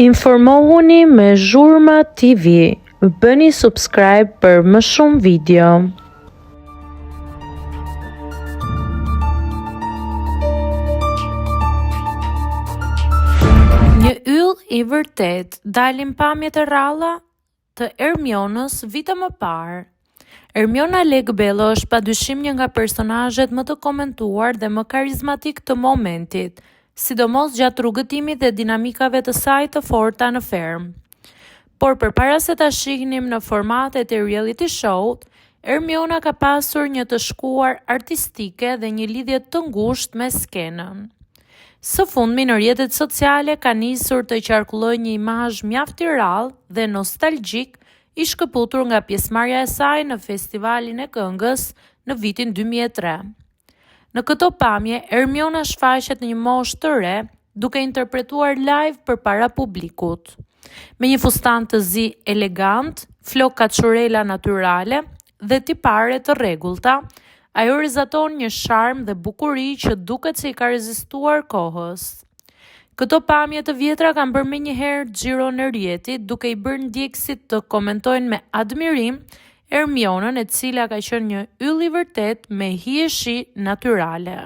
Informohuni me Zhurma TV. Bëni subscribe për më shumë video. Një yll i vërtet, dalin pamjet e rralla të Ermionës vite më parë. Ermiona Legbello është padyshim një nga personazhet më të komentuar dhe më karizmatik të momentit, sidomos gjatë rrugëtimit dhe dinamikave të saj të forta në ferm. Por përpara se ta shihnim në formatet e reality show-t, Ermiona ka pasur një të shkuar artistike dhe një lidhje të ngushtë me skenën. Së fundmi në rrjetet sociale ka nisur të qarkullojë një imazh mjaft i rrallë dhe nostalgjik i shkëputur nga pjesëmarrja e saj në festivalin e këngës në vitin 2003. Në këto pamje, Ermiona shfaqet në një moshë të re, duke interpretuar live përpara publikut. Me një fustan të zi elegant, flok kaçurela natyrale dhe tipare të rregullta, ajo rizaton një sharm dhe bukuri që duket se i ka rezistuar kohës. Këto pamje të vjetra kanë bërë menjëherë xhiron e rrjetit, duke i bërë ndjekësit të komentojnë me admirim Ermionën, e cila ka qenë një yll i vërtet me hijeshi natyrale.